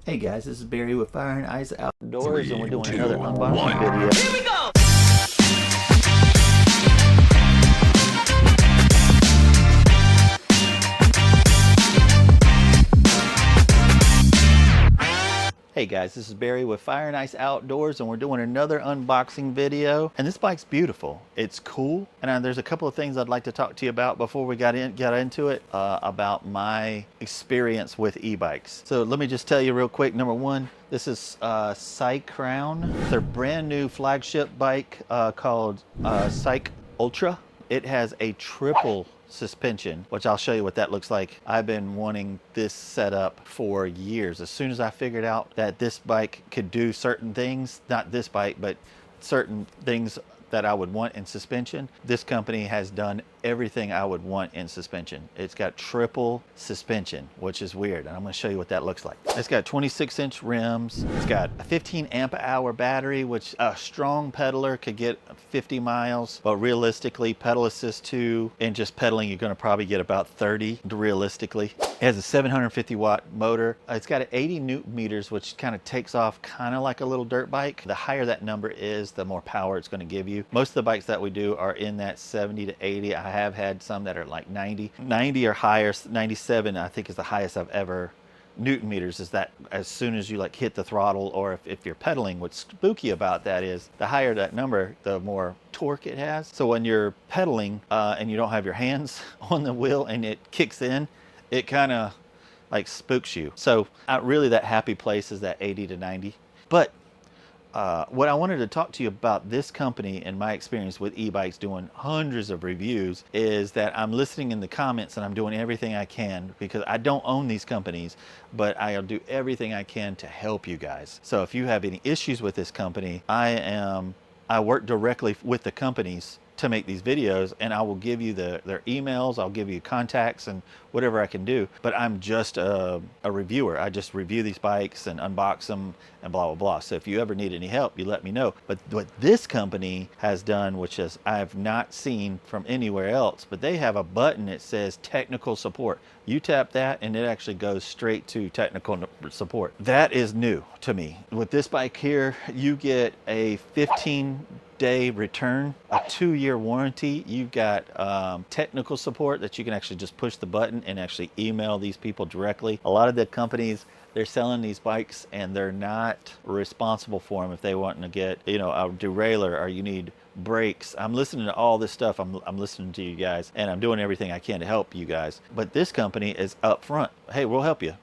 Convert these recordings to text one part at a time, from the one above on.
Hey guys, this is Barry with FaO&x Outdoors, and we're doing 3, another 2, unboxing 1. video. Here we go! Hey guys, this is Barry with FaO&x Outdoors, and we're doing another unboxing video. And this bike's beautiful. It's cool, and there's a couple of things I'd like to talk to you about before we get into it about my experience with e-bikes. So let me just tell you real quick. Number one, this is CycUltra. It's their brand new flagship bike called CycUltra. It has a triple suspension, which I'll show you what that looks like. I've been wanting this setup for years. As soon as I figured out that this bike could do certain things, not this bike, but certain things that I would want in suspension, this company has done everything I would want in suspension. It's got triple suspension, which is weird, and I'm going to show you what that looks like. It's got 26-inch rims. It's got a 15 amp hour battery, which a strong pedaler could get 50 miles, but realistically, pedal assist 2 and just pedaling, you're going to probably get about 30 realistically. It has a 750 watt motor. It's got 80 newton meters, which kind of takes off kind of like a little dirt bike. The higher that number is, the more power it's going to give you. Most of the bikes that we do are in that 70 to 80. I have had some that are like 90 or higher. 97 I think is the highest I've ever. Newton meters is that as soon as you like hit the throttle, or if you're pedaling. What's spooky about that is the higher that number, the more torque it has. So when you're pedaling and you don't have your hands on the wheel and it kicks in, it kind of like spooks you. So really that happy place is that 80 to 90. But what I wanted to talk to you about this company and my experience with e-bikes, doing hundreds of reviews, is that I'm listening in the comments and I'm doing everything I can, because I don't own these companies, but I'll do everything I can to help you guys. So if you have any issues with this company, I work directly with the companies to make these videos, and I will give you their emails, I'll give you contacts and whatever I can do, but I'm just a reviewer. I just review these bikes and unbox them and blah, blah, blah. So if you ever need any help, you let me know. But what this company has done, which is I've not seen from anywhere else, but they have a button that says technical support. You tap that and it actually goes straight to technical support. That is new to me. With this bike here, you get a 15-day return, a 2-year warranty. You've got technical support that you can actually just push the button and actually email these people directly. A lot of the companies, they're selling these bikes and they're not responsible for them if they want to get, you know, a derailleur, or you need brakes. I'm listening to all this stuff. I'm listening to you guys, and I'm doing everything I can to help you guys. But this company is upfront. Hey, we'll help you.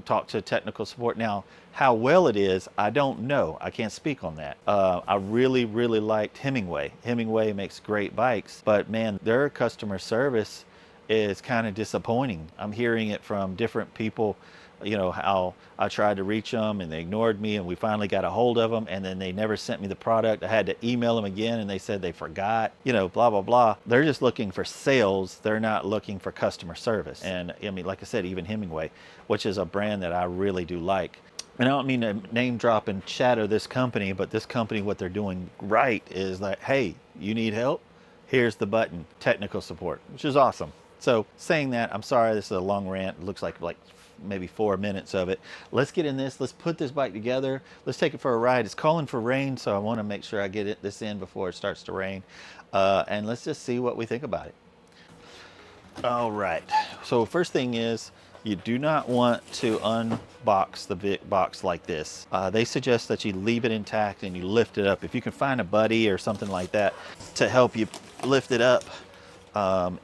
Talk to technical support. Now, how well it is, I don't know. I can't speak on that. I really liked Hemingway. Hemingway makes great bikes, but man, their customer service is kind of disappointing. I'm hearing it from different people, you know, how I tried to reach them and they ignored me, and we finally got a hold of them, and then they never sent me the product. I had to email them again and they said they forgot, you know, blah, blah, blah. They're just looking for sales. They're not looking for customer service. And I mean, like I said, even Hemingway, which is a brand that I really do like. And I don't mean to name drop and shadow this company, but this company, what they're doing right is like, hey, you need help? Here's the button, technical support, which is awesome. So saying that, I'm sorry, this is a long rant. It looks like maybe 4 minutes of it. Let's get in this. Let's put this bike together. Let's take it for a ride. It's calling for rain, so I want to make sure I get this in before it starts to rain. And let's just see what we think about it. All right. So first thing is, you do not want to unbox the box like this. They suggest that you leave it intact and you lift it up. If you can find a buddy or something like that to help you lift it up,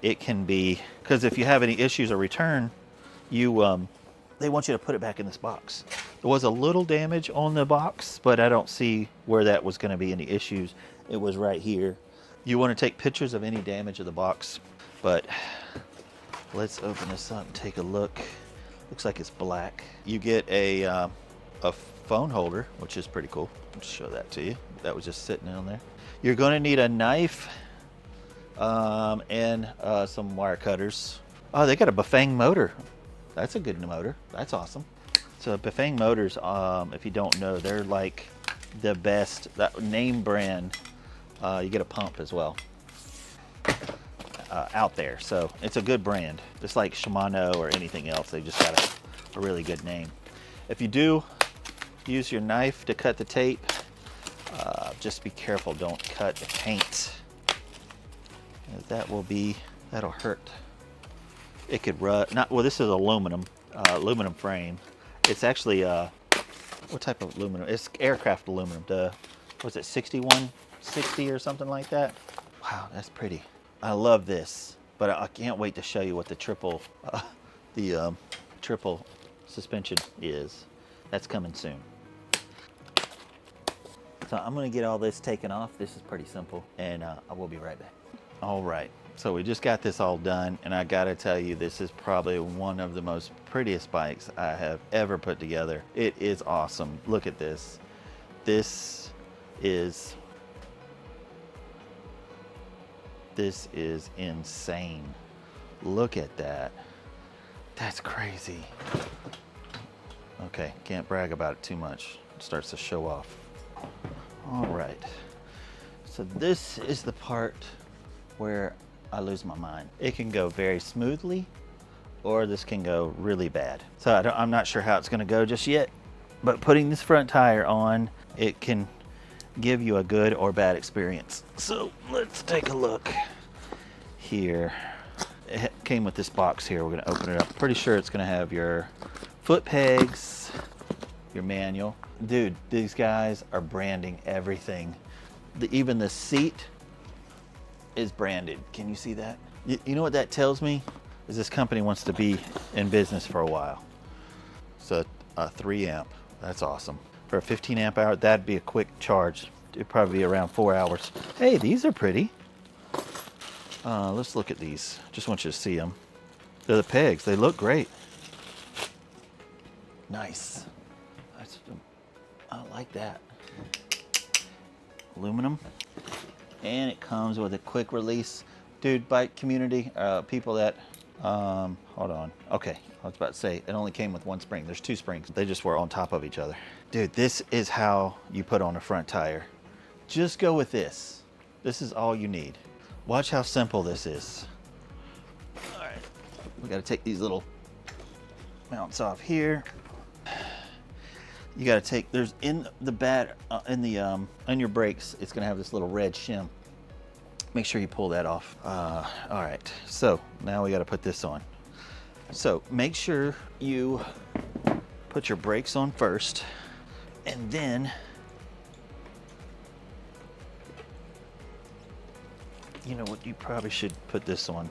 it can be, because if you have any issues or return, they want you to put it back in this box. There was a little damage on the box, but I don't see where that was going to be any issues. It was right here. You want to take pictures of any damage of the box, but let's open this up and take a look. Looks like it's black. You get a phone holder, which is pretty cool. I'll show that to you. That was just sitting down there. You're going to need a knife and some wire cutters. Oh, they got a Bafang motor. That's a good motor. That's awesome. So Bafang motors, if you don't know, they're like the best, that name brand. You get a pump as well out there. So it's a good brand. Just like Shimano or anything else, they just got a really good name. If you do use your knife to cut the tape. Just be careful, don't cut the paint. That'll hurt. It could rut. Well, this is aluminum frame. It's actually what type of aluminum? It's aircraft aluminum. Was it 6160 or something like that? Wow, that's pretty. I love this, but I can't wait to show you what the triple suspension is. That's coming soon. So I'm gonna get all this taken off. This is pretty simple, and I will be right back. All right, so we just got this all done, and I gotta tell you, this is probably one of the most prettiest bikes I have ever put together. It is awesome. Look at this. This is insane. Look at that. That's crazy. Okay, can't brag about it too much. It starts to show off. All right, so this is the part where I lose my mind. It can go very smoothly, or this can go really bad. So I'm not sure how it's gonna go just yet, but putting this front tire on, it can give you a good or bad experience. So let's take a look here. It came with this box here. We're gonna open it up. Pretty sure it's gonna have your foot pegs, your manual. Dude, these guys are branding everything. Even the seat is branded. Can you see that? You know what that tells me? Is this company wants to be in business for a while. So a 3 amp, that's awesome. For a 15 amp hour, that'd be a quick charge. It'd probably be around 4 hours. Hey, these are pretty. Let's look at these. Just want you to see them. They're the pegs, they look great. Nice. I like that. Aluminum. And it comes with a quick release. Dude, bike community, people that, hold on. Okay, I was about to say, it only came with one spring. There's 2 springs. They just were on top of each other. Dude, this is how you put on a front tire. Just go with this. This is all you need. Watch how simple this is. All right, we gotta take these little mounts off here. You got to take, there's in the bed, on your brakes, it's going to have this little red shim. Make sure you pull that off. All right, so now we got to put this on. So make sure you put your brakes on first, and then you know what, you probably should put this on.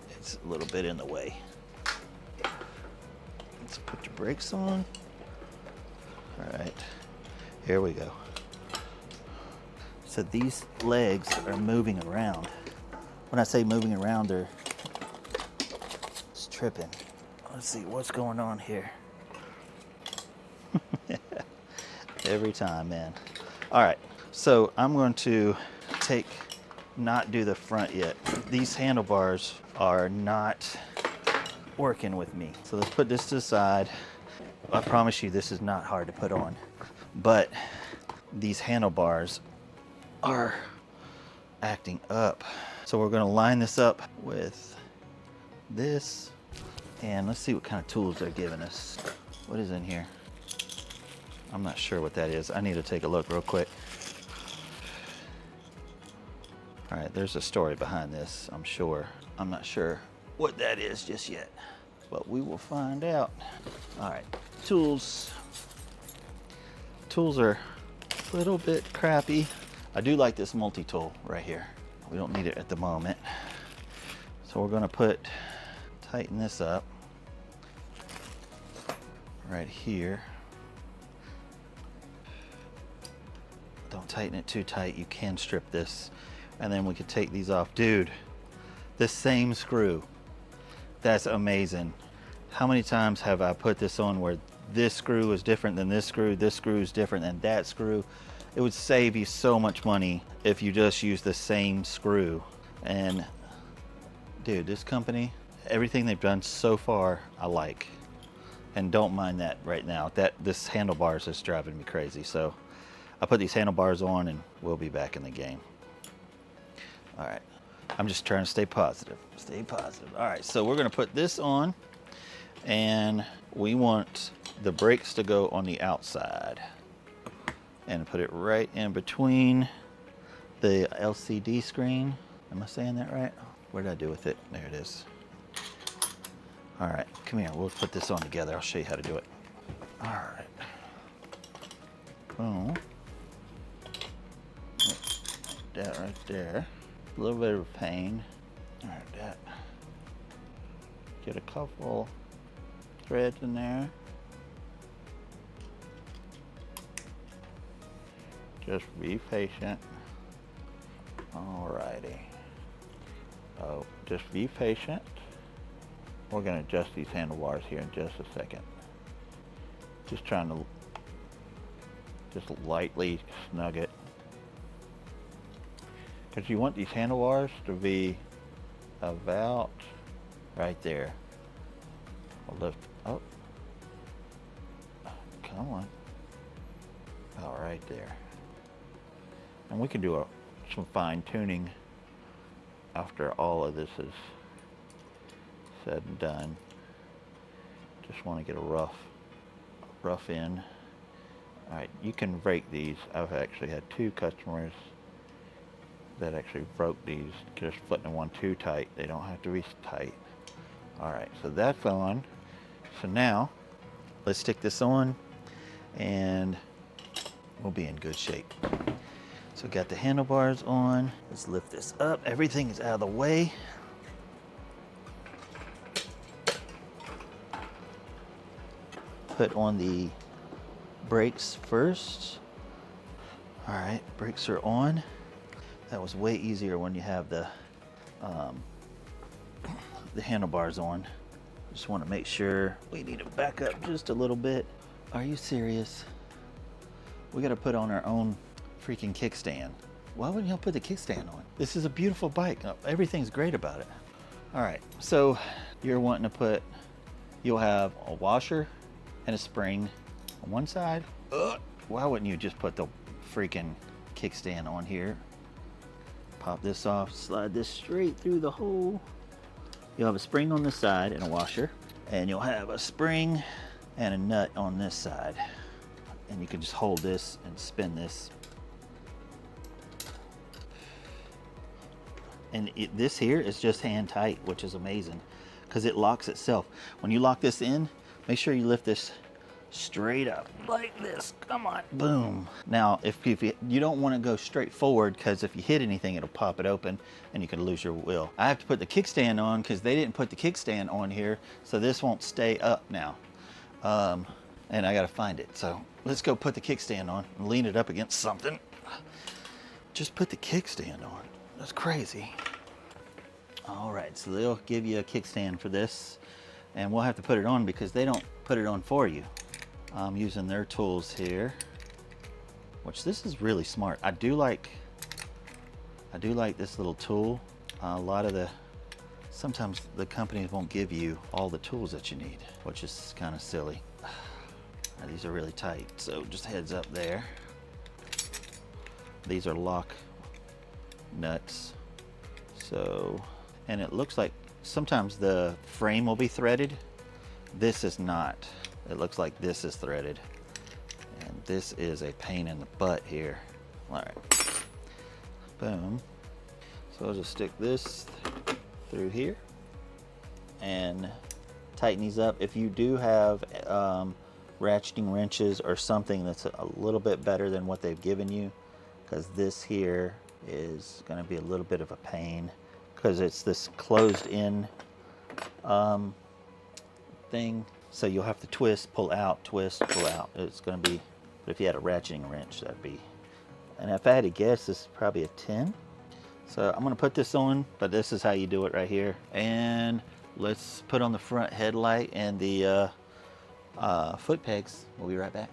It's a little bit in the way. Let's put your brakes on. All right, here we go. So these legs are moving around. When I say moving around, they're just tripping. Let's see what's going on here. Every time, man. All right, so I'm going to not do the front yet. These handlebars are not working with me. So let's put this to the side. I promise you this is not hard to put on, but these handlebars are acting up. So we're gonna line this up with this, and let's see what kind of tools they're giving us. What is in here? I'm not sure what that is. I need to take a look real quick. All right, there's a story behind this, I'm sure. I'm not sure what that is just yet, but we will find out. All right. Tools are a little bit crappy. I do like this multi-tool right here. We don't need it at the moment. So we're gonna tighten this up right here. Don't tighten it too tight. You can strip this, and then we could take these off. Dude, the same screw. That's amazing. How many times have I put this on where this screw is different than this screw is different than that screw? It would save you so much money if you just use the same screw. And dude, this company, everything they've done so far, I like. And don't mind that right now. This handlebars is driving me crazy. So I'll put these handlebars on and we'll be back in the game. All right, I'm just trying to stay positive. Stay positive. All right, so we're gonna put this on, and we want the brakes to go on the outside and put it right in between the LCD screen. Am I saying that right? What did I do with it? There it is. All right, come here. We'll put this on together. I'll show you how to do it. All right. Boom. That right there. A little bit of pain. All right, that. Get a couple threads in there. Just be patient. Alrighty. Oh, just be patient. We're gonna adjust these handlebars here in just a second. Just trying to just lightly snug it. Because you want these handlebars to be about right there. I'll lift up. Come on. All right there. And we can do some fine tuning after all of this is said and done. Just want to get a rough in. All right, you can break these. I've actually had 2 customers that actually broke these just putting one too tight. They don't have to be tight. All right, so that's on. So now let's stick this on and we'll be in good shape. So got the handlebars on. Let's lift this up. Everything is out of the way. Put on the brakes first. All right, brakes are on. That was way easier when you have the handlebars on. Just want to make sure. We need to back up just a little bit. Are you serious? We got to put on our own freaking kickstand. Why wouldn't y'all put the kickstand on? This is a beautiful bike. Everything's great about it. All right, so you're wanting to put, you'll have a washer and a spring on one side. Why wouldn't you just put the freaking kickstand on here? Pop this off, slide this straight through the hole. You'll have a spring on this side and a washer, and you'll have a spring and a nut on this side. And you can just hold this and spin this. And this here is just hand tight, which is amazing because it locks itself. When you lock this in, make sure you lift this straight up like this. Come on, boom. Now, if you don't want to go straight forward, because if you hit anything, it'll pop it open and you can lose your wheel. I have to put the kickstand on because they didn't put the kickstand on here, so this won't stay up now. And I got to find it. So let's go put the kickstand on and lean it up against something. Just put the kickstand on. That's crazy. All right, so they'll give you a kickstand for this, and we'll have to put it on because they don't put it on for you. I'm using their tools here, which this is really smart. I do like this little tool. Sometimes the companies won't give you all the tools that you need, which is kind of silly. Now, these are really tight, so just heads up there. These are lock nuts. So, and it looks like sometimes the frame will be threaded. This is not. It looks like this is threaded. And this is a pain in the butt here. All right. Boom. So I'll just stick this through here and tighten these up. If you do have ratcheting wrenches or something that's a little bit better than what they've given you, because this here is going to be a little bit of a pain because it's this closed in thing. So you'll have to twist, pull out, twist, pull out. It's going to be, but if you had a ratcheting wrench, that'd be, and if I had to guess, this is probably a 10. So I'm going to put this on, but this is how you do it right here. And let's put on the front headlight and the foot pegs. We'll be right back.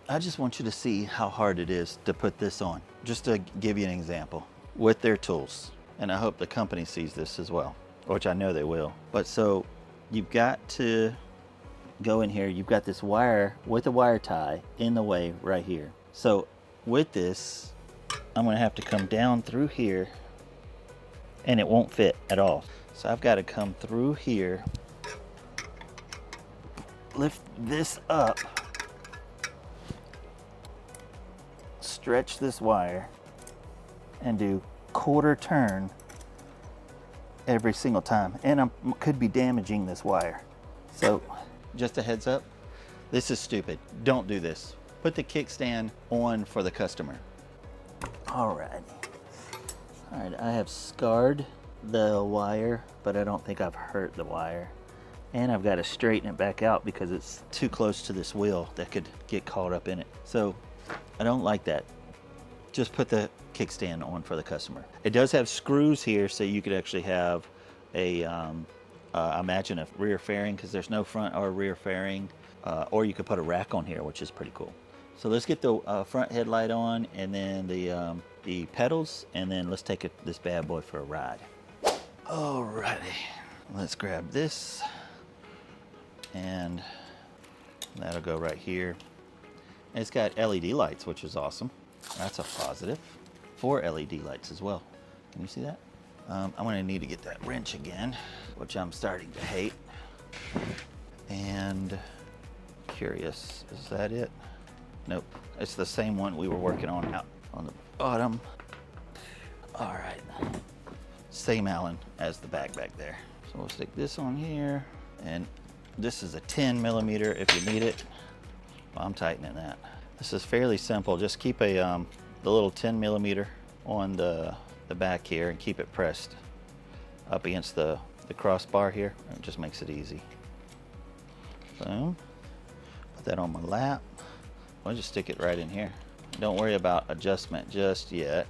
I just want you to see how hard it is to put this on, just to give you an example with their tools. And I hope the company sees this as well, which I know they will. But so you've got to go in here. You've got this wire with a wire tie in the way right here. So with this, I'm going to have to come down through here and it won't fit at all. So I've got to come through here lift this up, stretch this wire, and do quarter turn every single time. And I could be damaging this wire. So just a heads up, this is stupid. Don't do this. Put the kickstand on for the customer. All right, I have scarred the wire, but I don't think I've hurt the wire. And I've got to straighten it back out because it's too close to this wheel that could get caught up in it. So I don't like that. Just put the kickstand on for the customer. It does have screws here, so you could actually have a, imagine a rear fairing, because there's no front or rear fairing, or you could put a rack on here, which is pretty cool. So let's get the front headlight on, and then the pedals, and then let's take this bad boy for a ride. Alrighty, let's grab this, and that'll go right here. And it's got LED lights, which is awesome. That's a positive. 4 LED lights as well. Can you see that? I'm gonna need to get that wrench again, which I'm starting to hate. And curious, is that it? Nope, it's the same one we were working on out on the bottom. All right, same Allen as the back there. So we'll stick this on here, and this is a 10mm if you need it. Well, I'm tightening that. This is fairly simple. Just keep the little 10mm on the back here and keep it pressed up against the crossbar here. It just makes it easy. Boom. Put that on my lap. I'll just stick it right in here. Don't worry about adjustment just yet.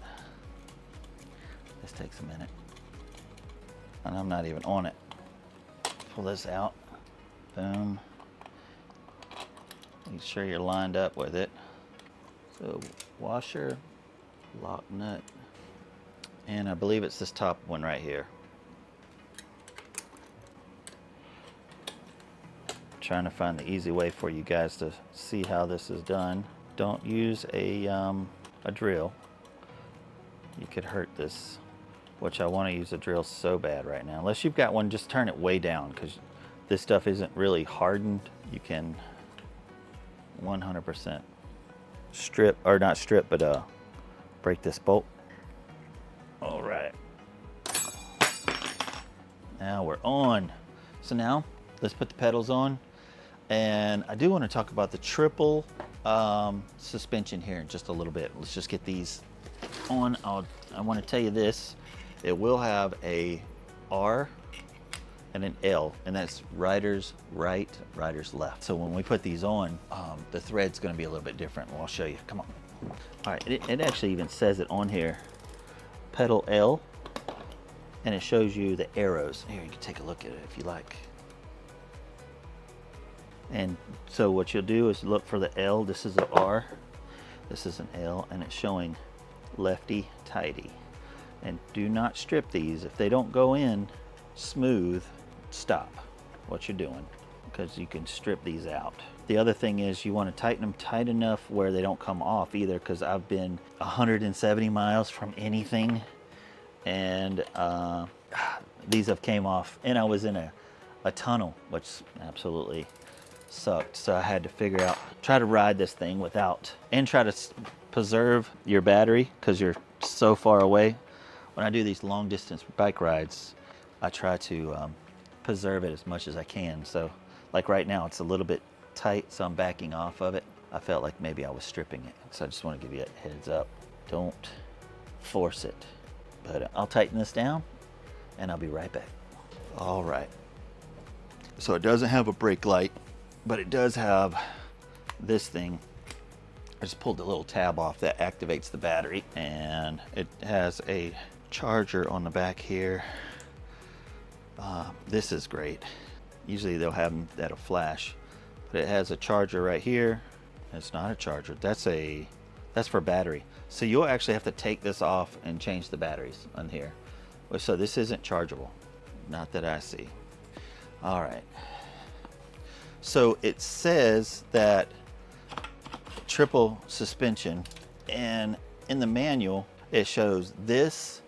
This takes a minute. And I'm not even on it. Pull this out. Boom. Make sure you're lined up with it. So washer, lock nut, and I believe it's this top one right here. Trying to find the easy way for you guys to see how this is done. Don't use a drill. You could hurt this, which I want to use a drill so bad right now. Unless you've got one, just turn it way down, because this stuff isn't really hardened. You can 100% strip, or not strip, but break this bolt. All right, now we're on. So now let's put the pedals on, and I do want to talk about the triple suspension here in just a little bit. Let's just get these on. I want to tell you this, it will have a R and an L, and that's rider's right, rider's left. So when we put these on, the thread's gonna be a little bit different. Well, I'll show you, come on. All right, it actually even says it on here, pedal L, and it shows you the arrows. Here, you can take a look at it if you like. And so what you'll do is look for the L. This is an R, this is an L, and it's showing lefty tighty. And do not strip these. If they don't go in smooth, stop what you're doing, because you can strip these out. The other thing is you want to tighten them tight enough where they don't come off either, because I've been 170 miles from anything, and these have came off, and I was in a tunnel, which absolutely sucked. So I had to figure out, try to ride this thing without, and try to preserve your battery, because you're so far away. When I do these long distance bike rides, I try to preserve it as much as I can. So like right now, it's a little bit tight, so I'm backing off of it. I felt like maybe I was stripping it. So I just want to give you a heads up. Don't force it. But I'll tighten this down, and I'll be right back. All right. So it doesn't have a brake light, but it does have this thing. I just pulled the little tab off that activates the battery, and it has a charger on the back here. This is great. Usually they'll have them that'll flash, but it has a charger right here. It's not a charger. That's for battery. So you'll actually have to take this off and change the batteries on here. So this isn't chargeable, not that I see. All right. So it says that triple suspension, and in the manual it shows this,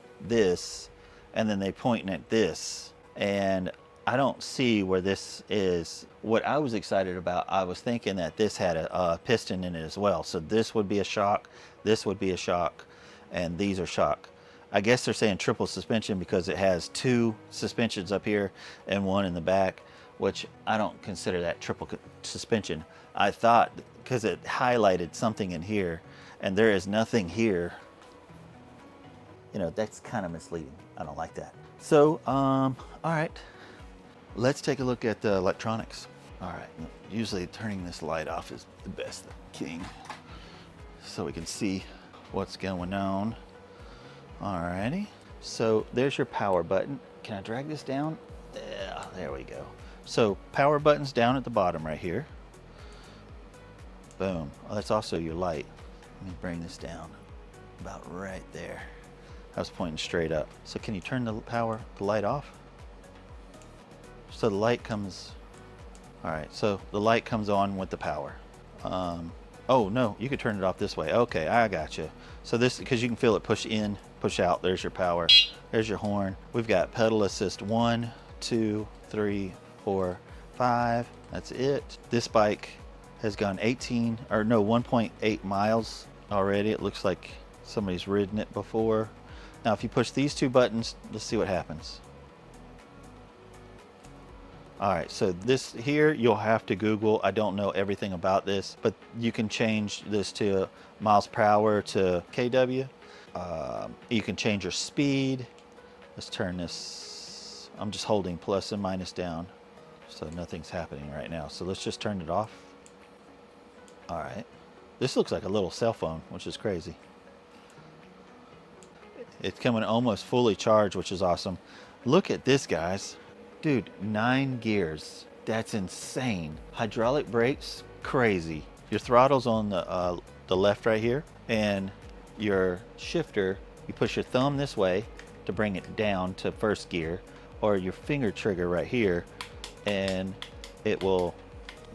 and then they pointing at this. And I don't see where this is. What I was excited about, I was thinking that this had a piston in it as well. So this would be a shock, this would be a shock, and these are shock. I guess they're saying triple suspension because it has 2 suspensions up here and 1 in the back, which I don't consider that triple suspension. I thought because it highlighted something in here and there is nothing here, you know, that's kind of misleading. I don't like that. So, all right. Let's take a look at the electronics. All right, usually turning this light off is the best thing, so we can see what's going on. All righty, so there's your power button. Can I drag this down? Yeah, there we go. So power button's down at the bottom right here. Boom, oh, that's also your light. Let me bring this down about right there. I was pointing straight up. So can you turn the light off? So the light comes, all right, so the light comes on with the power. Oh no, you could turn it off this way. Okay, I got you. So this, because you can feel it push in, push out, there's your power. There's your horn. We've got pedal assist 1, 2, 3, 4, 5, that's it. This bike has gone 1.8 miles already. It looks like somebody's ridden it before. Now if you push these 2 buttons, let's see what happens. All right, so this here, you'll have to Google. I don't know everything about this, but you can change this to miles per hour to kW. You can change your speed. Let's turn this, I'm just holding plus and minus down, so nothing's happening right now. So let's just turn it off. All right, this looks like a little cell phone, which is crazy. It's coming almost fully charged, which is awesome. Look at this, guys. Dude, 9 gears. That's insane. Hydraulic brakes, crazy. Your throttle's on the left right here, and your shifter, you push your thumb this way to bring it down to first gear, or your finger trigger right here, and it will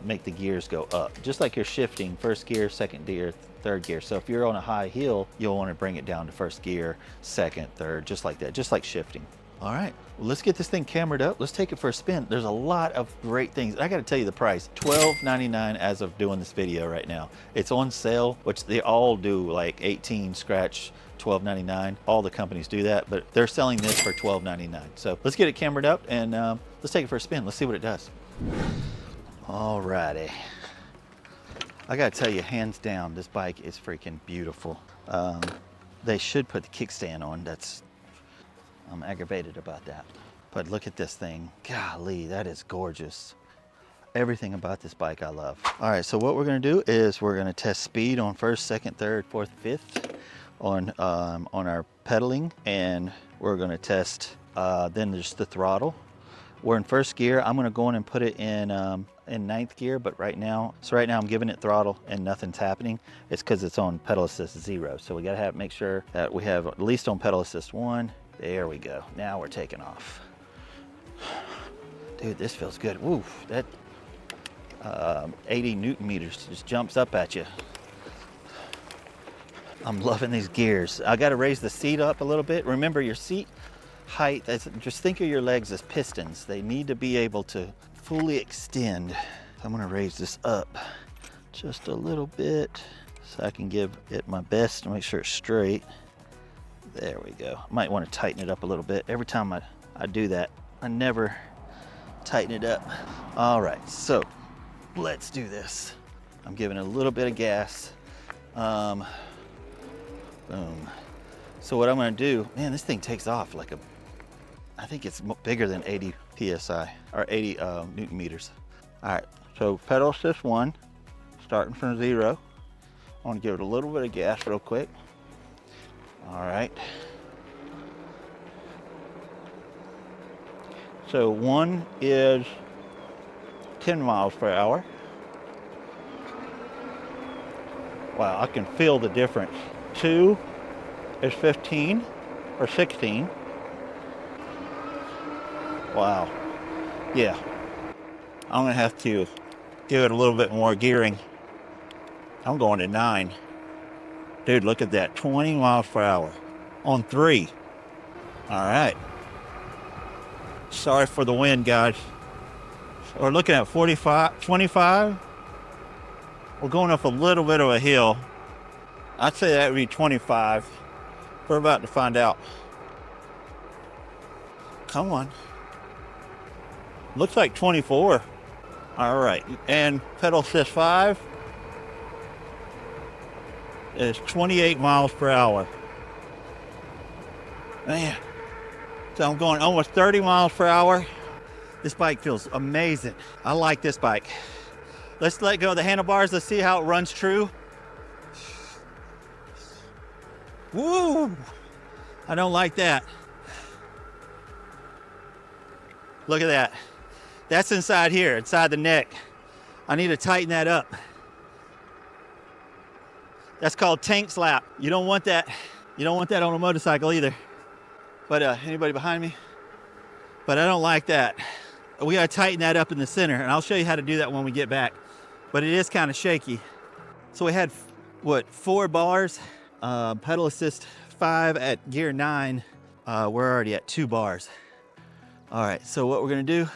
make the gears go up. Just like you're shifting first gear, second gear, third gear. So if you're on a high hill, you'll want to bring it down to first gear, second, third, just like that, just like shifting. All right, well, let's get this thing cameraed up. Let's take it for a spin. There's a lot of great things. I gotta tell you the price, $12.99 as of doing this video right now. It's on sale, which they all do, like 18 scratch, $12.99. All the companies do that, but they're selling this for $12.99. So let's get it cameraed up and let's take it for a spin. Let's see what it does. All righty. I gotta tell you, hands down, this bike is freaking beautiful. They should put the kickstand on. I'm aggravated about that. But look at this thing. Golly, that is gorgeous. Everything about this bike I love. All right, so what we're gonna do is we're gonna test speed on first, second, third, fourth, fifth on our pedaling, and we're gonna test then there's the throttle. We're in first gear. I'm gonna go in and put it in ninth gear, but right now I'm giving it throttle and nothing's happening. It's because it's on pedal assist 0. So we gotta make sure that we have at least on pedal assist 1. There we go. Now we're taking off. Dude, this feels good. Woo, that 80 Newton meters just jumps up at you. I'm loving these gears. I got to raise the seat up a little bit. Remember, your seat height, just think of your legs as pistons. They need to be able to fully extend. I'm going to raise this up just a little bit so I can give it my best to make sure it's straight. There we go. I might want to tighten it up a little bit. Every time I do that, I never tighten it up. All right, so let's do this. I'm giving it a little bit of gas. Boom. So what I'm gonna do, man, this thing takes off like I think it's bigger than 80 PSI, or 80 Newton meters. All right, so pedal assist 1, starting from 0. I wanna give it a little bit of gas real quick. All right. So 1 is 10 miles per hour. Wow, I can feel the difference. 2 is 15 or 16. Wow. Yeah. I'm gonna have to give it a little bit more gearing. I'm going to 9. Dude, look at that, 20 miles per hour on 3. All right. Sorry for the wind, guys. We're looking at 45, 25. We're going up a little bit of a hill. I'd say that would be 25. We're about to find out. Come on. Looks like 24. All right, and pedal assist 5 is 28 miles per hour. Man, so I'm going almost 30 miles per hour. This bike feels amazing. I like this bike. Let's let go of the handlebars. Let's see how it runs true. Woo! I don't like that. Look at that. That's inside here, inside the neck. I need to tighten that up. That's called tank slap. You don't want that. You don't want that on a motorcycle either. But anybody behind me? But I don't like that. We gotta tighten that up in the center, and I'll show you how to do that when we get back. But it is kind of shaky. So we had, what, 4 bars, pedal assist 5 at gear 9. We're already at 2 bars. All right, so what we're gonna do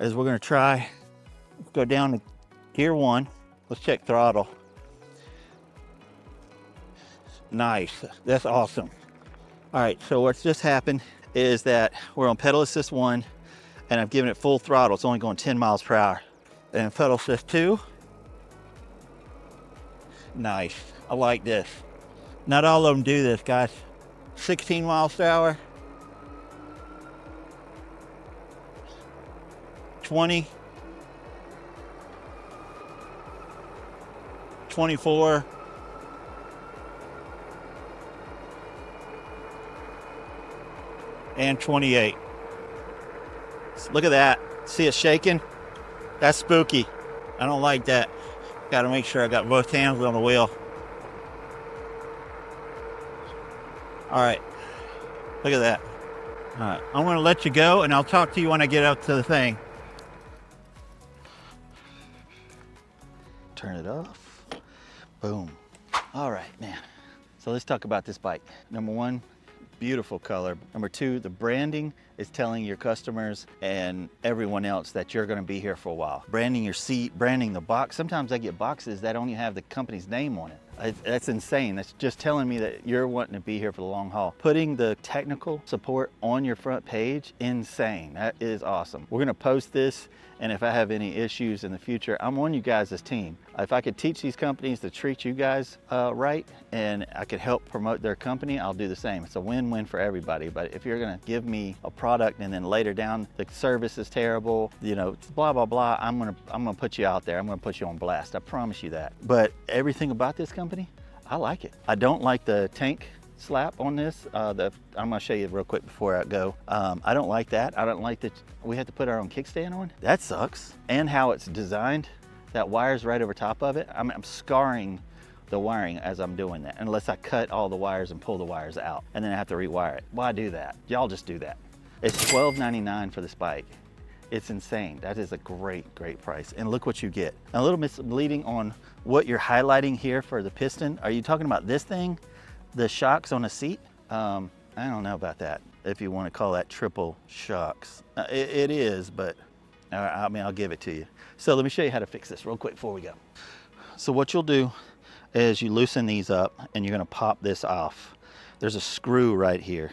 is we're gonna try, go down to gear 1. Let's check throttle. Nice, that's awesome. All right, so what's just happened is that we're on pedal assist 1 and I've given it full throttle. It's only going 10 miles per hour. And pedal assist 2, nice, I like this. Not all of them do this, guys. 16 miles per hour. 20, 24, and 28. Look at that. See it shaking? That's spooky. I don't like that. Got to make sure I got both hands on the wheel. All right. Look at that. All right. I'm going to let you go, and I'll talk to you when I get up to the thing. Turn it off. Boom. All right, man. So let's talk about this bike. Number 1, beautiful color. Number 2, the branding is telling your customers and everyone else that you're going to be here for a while. Branding your seat, branding the box. Sometimes I get boxes that don't even have the company's name on it. That's insane. That's just telling me that you're wanting to be here for the long haul. Putting the technical support on your front page, insane. That is awesome. We're gonna post this, and if I have any issues in the future, I'm on you guys' team. If I could teach these companies to treat you guys right, and I could help promote their company, I'll do the same. It's a win-win for everybody. But if you're gonna give me a product and then later down the service is terrible, you know, blah, blah, blah, I'm gonna put you out there. I'm gonna put you on blast. I promise you that. But everything about this company, I like it. I don't like the tank slap on this. I'm gonna show you real quick before I go. I don't like that. I don't like that we have to put our own kickstand on. That sucks. And how it's designed, that wire's right over top of it. I'm scarring the wiring as I'm doing that, unless I cut all the wires and pull the wires out, and then I have to rewire it. Why do that? Y'all just do that. It's $12.99 for this bike. It's insane. That is a great, great price. And look what you get. A little misleading on what you're highlighting here for the piston. Are you talking about this thing? The shocks on the seat? I don't know about that, if you want to call that triple shocks. It is, but I mean, I'll give it to you. So let me show you how to fix this real quick before we go. So what you'll do is you loosen these up and you're gonna pop this off. There's a screw right here.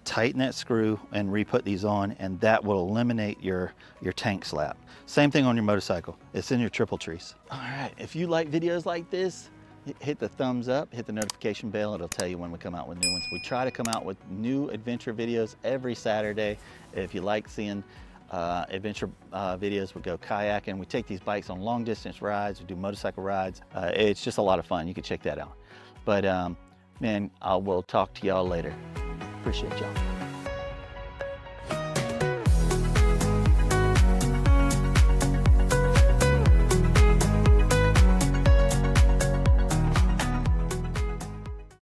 Tighten that screw and re-put these on, and that will eliminate your tank slap. Same thing on your motorcycle. It's in your triple trees. All right, if you like videos like this, hit the thumbs up, hit the notification bell. It'll tell you when we come out with new ones. We try to come out with new adventure videos every Saturday. If you like seeing adventure videos, we go kayaking. We take these bikes on long distance rides. We do motorcycle rides. It's just a lot of fun. You can check that out. But man, I will talk to y'all later. Appreciate y'all.